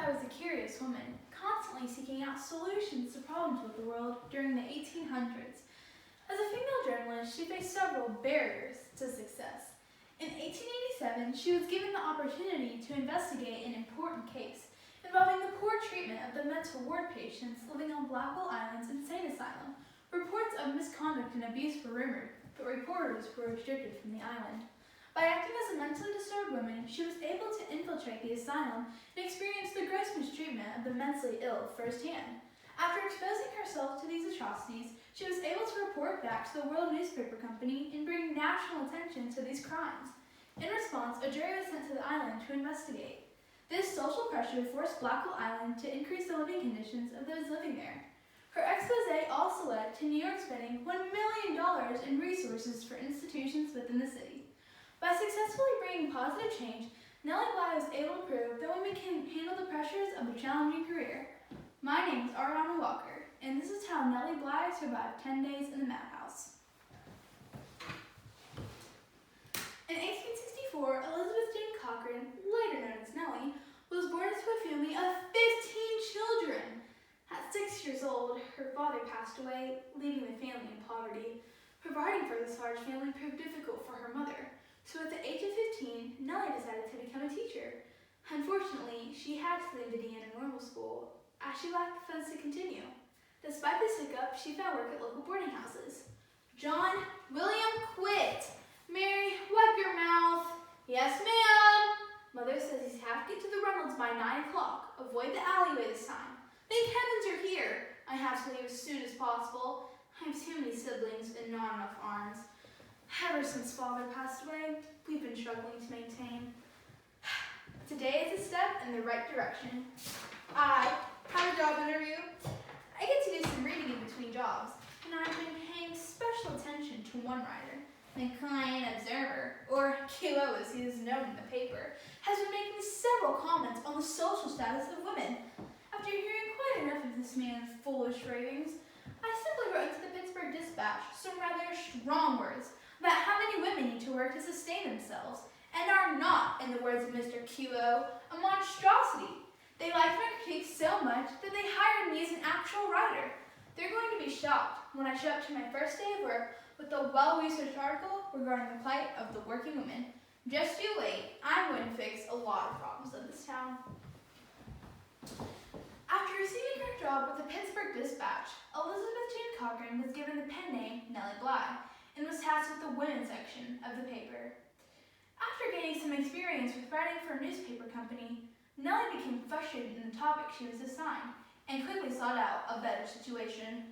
Bly was a curious woman, constantly seeking out solutions to problems with the world during the 1800s. As a female journalist, she faced several barriers to success. In 1887, she was given the opportunity to investigate an important case involving the poor treatment of the mental ward patients living on Blackwell Island's insane asylum. Reports of misconduct and abuse were rumored, but reporters were restricted from the island. By acting as a mentally disturbed woman, she was able to infiltrate the asylum and experience the gross mistreatment of the mentally ill firsthand. After exposing herself to these atrocities, she was able to report back to the World Newspaper Company and bring national attention to these crimes. In response, a jury was sent to the island to investigate. This social pressure forced Blackwell Island to increase the living conditions of those living there. Her expose also led to New York spending $1 million in resources for institutions within the city. By successfully bringing positive change, Nellie Bly was able to prove that women can handle the pressures of a challenging career. My name is Ariana Walker, and this is how Nellie Bly survived 10 days in the Madhouse. In 1864, Elizabeth Jane Cochran, later known as Nellie, was born into a family of 15 children. At 6 years old, her father passed away, leaving the family in poverty. Providing for this large family proved difficult for her mother, so at the age of 15, Nellie decided to become a teacher. Unfortunately, she had to leave Indiana Normal School, as she lacked the funds to continue. Despite this hiccup, she found work at local boarding houses. John, William, quit! Mary, wipe your mouth. Yes, ma'am. Mother says you have to get to the Reynolds by 9 o'clock. Avoid the alleyway this time. Thank heavens you're here. I have to leave as soon as possible. I have too many siblings and not enough arms. Ever since Father passed away, we've been struggling to maintain. Today is a step in the right direction. I have a job interview. I get to do some reading in between jobs, and I've been paying special attention to one writer. The Client Observer, or QO as he is known in the paper, has been making several comments on the social status of women. After hearing quite enough of this man's foolish ravings, I simply wrote to the Pittsburgh Dispatch some rather strong words about how many women need to work to sustain themselves, and are not, in the words of Mr. QO, a monstrosity. They liked my critique so much that they hired me as an actual writer. They're going to be shocked when I show up to my first day of work with a well-researched article regarding the plight of the working woman. Just you wait, I'm going to fix a lot of problems in this town. After receiving her job with the Pittsburgh Dispatch, Elizabeth Jane Cochran was given the pen name Nellie Bly and was tasked with the women's section of the paper. After gaining some experience with writing for a newspaper company, Nellie became frustrated in the topic she was assigned and quickly sought out a better situation.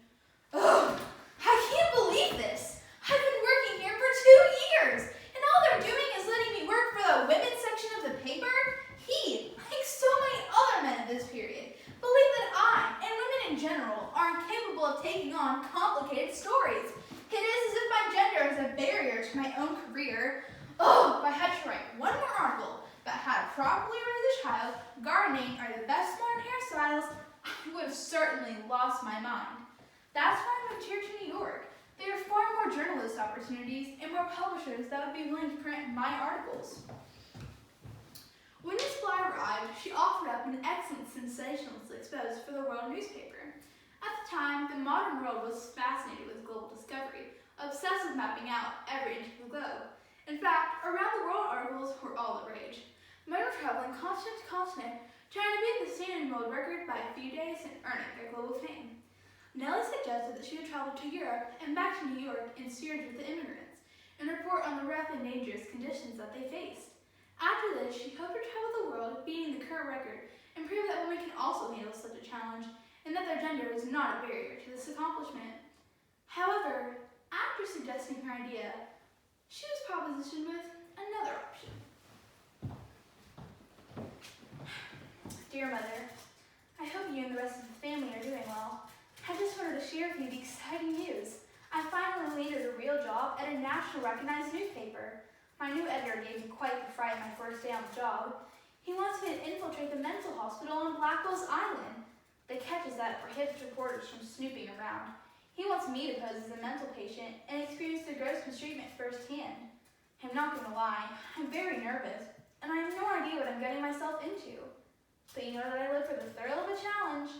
Ugh! I can't believe this! I've been working here for 2 years, and all they're doing is letting me work for the women's section of the paper? He, like so many other men of this period, believe that I, and women in general, are incapable of taking on complicated stories. It is as if my gender is a barrier to my own career. Oh, if I had to write one more article about how to properly raise a child, gardening, or the best modern hairstyles, I would have certainly lost my mind. That's why I moved here to New York. There are far more journalist opportunities and more publishers that would be willing to print my articles. When Miss Bly arrived, she offered up an excellent sensationalist expose for the World Newspaper. At the time, the modern world was fascinated with global discovery, obsessed with mapping out every inch of the globe. In fact, around-the-world articles were all the rage. Men were traveling continent to continent, trying to beat the standing world record by a few days and earning their global fame. Nellie suggested that she would travel to Europe and back to New York in steerage with the immigrants and report on the rough and dangerous conditions that they faced. After this, she hoped to travel the world, beating the current record, and prove that women can also handle such a challenge and that their gender is not a barrier to this accomplishment. However, after suggesting her idea, she was propositioned with another option. Dear Mother, I hope you and the rest of the family are doing well. I just wanted to share with you the exciting news. I finally landed a real job at a national recognized newspaper. My new editor gave me quite the fright my first day on the job. He wants me to infiltrate the mental hospital on Blackwell's Island. The catch is that it prohibits reporters from snooping around. He wants me to pose as a mental patient and experience the gross mistreatment firsthand. I'm not going to lie, I'm very nervous, and I have no idea what I'm getting myself into. But you know that I live for for the thrill of a challenge.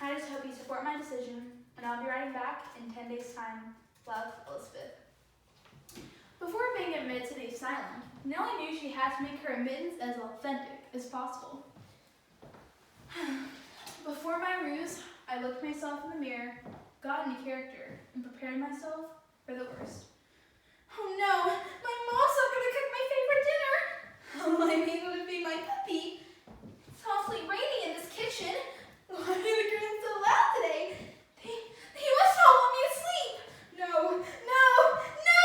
I just hope you support my decision, and I'll be writing back in 10 days' time. Love, Elizabeth. Before being admitted to the asylum, Nellie knew she had to make her admittance as authentic as possible. Before my ruse, I looked myself in the mirror, got into character, and prepared myself for the worst. Oh no, my mom's not gonna cook my favorite dinner! How am I able to feed my puppy? It's awfully rainy in this kitchen. Why are the curtains so loud today? They must not want me to sleep! No, no, no!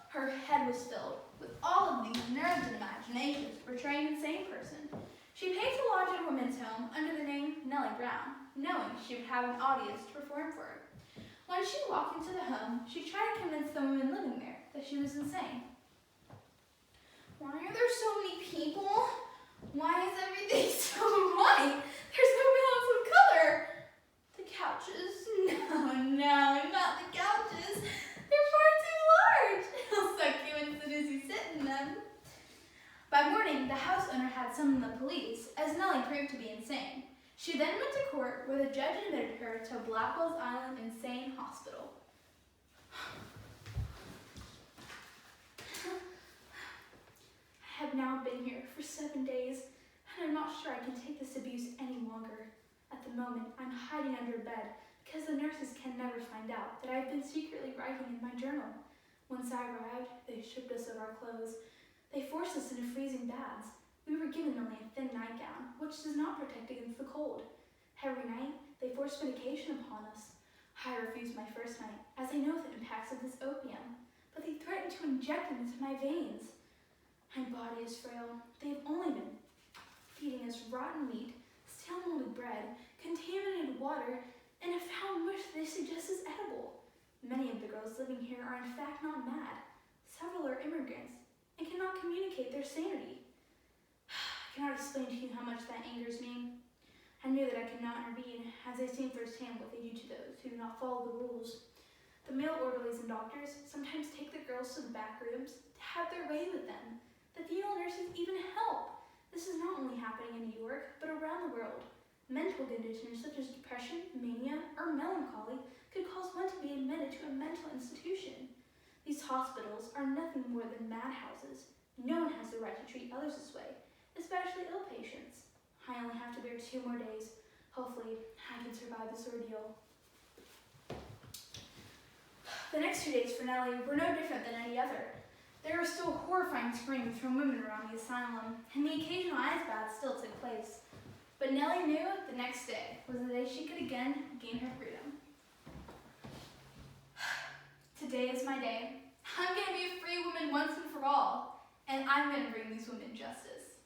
Her head was filled with all of these nerves and imaginations portraying the same person. She paid to lodge at a women's home under the name Nellie Brown, knowing she would have an audience to perform for her. When she walked into the home, she tried to convince the women living there that she was insane. Why are there so many people? Why is everything so white? There's no balance of color. The couches. No, not the couches. They're far too large. They'll suck you in as soon as you sit in them. By morning, the house owner had summoned the police, as Nellie proved to be insane. She then went to court where the judge admitted her to Blackwell's Island Insane Hospital. I have now been here for 7 days, and I'm not sure I can take this abuse any longer. At the moment, I'm hiding under a bed because the nurses can never find out that I've been secretly writing in my journal. Once I arrived, they stripped us of our clothes. They forced us into freezing baths. We were given only a thin nightgown, which does not protect against the cold. Every night, they forced medication upon us. I refused my first night, as I know the impacts of this opium, but they threatened to inject it into my veins. My body is frail. They've only been feeding us rotten meat, stale molded bread, contaminated water, and a foul mush they suggest is edible. Many of the girls living here are in fact not mad. Several are immigrants and cannot communicate their sanity. I cannot explain to you how much that angers me. I knew that I could not intervene, as I've seen firsthand what they do to those who do not follow the rules. The male orderlies and doctors sometimes take the girls to the back rooms to have their way with them. The female nurses even help. This is not only happening in New York, but around the world. Mental conditions such as depression, mania, or melancholy could cause one to be admitted to a mental institution. These hospitals are nothing more than madhouses. No one has the right to treat others this way, especially ill patients. I only have to bear 2 more days. Hopefully, I can survive this ordeal. The next 2 days for Nellie were no different than any other. There were still horrifying screams from women around the asylum, and the occasional ice bath still took place. But Nellie knew the next day was the day she could again gain her freedom. Today is my day. I'm going to be a free woman once and for all, and I'm going to bring these women justice.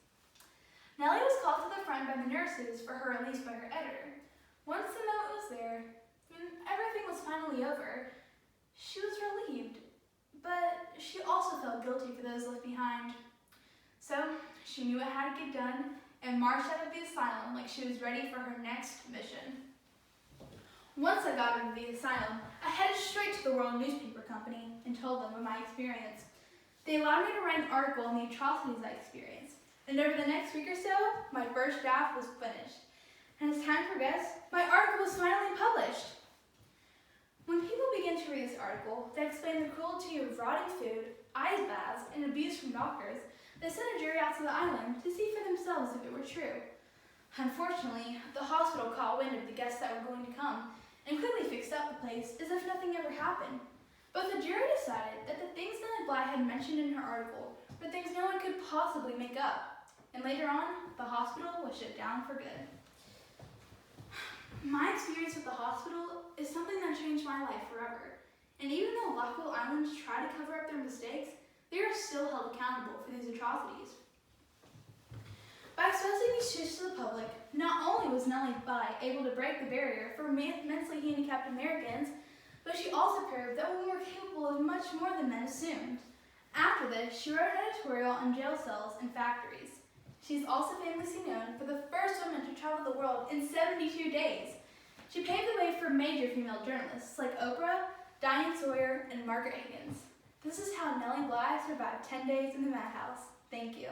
Nellie was called to the front by the nurses for her release by her editor. Once the note was there, and everything was finally over, she was relieved. But she also felt guilty for those left behind. So she knew it had to get done and marched out of the asylum like she was ready for her next mission. Once I got into the asylum, I headed straight to the World Newspaper Company and told them of my experience. They allowed me to write an article on the atrocities I experienced, and over the next week or so, my first draft was finished. And as time progressed, my article was finally published. When people began to read this article that explained the cruelty of rotting food, ice baths, and abuse from doctors, they sent a jury out to the island to see for themselves if it were true. Unfortunately, the hospital caught wind of the guests that were going to come and quickly fixed up the place as if nothing ever happened. But the jury decided that the things Nellie Bly had mentioned in her article were things no one could possibly make up. And later on, the hospital was shut down for good. My experience with the hospital is something that changed my life forever. And even though Blackwell Islands try to cover up their mistakes, they are still held accountable for these atrocities. By exposing these truths to the public, not only was Nellie Bly able to break the barrier for mentally handicapped Americans, but she also proved that women were capable of much more than men assumed. After this, she wrote an editorial on jail cells and factories. She's also famously known for the first woman to travel the world in 72 days. She paved the way for major female journalists like Oprah, Diane Sawyer, and Margaret Higgins. This is how Nellie Bly survived 10 days in the Madhouse. Thank you.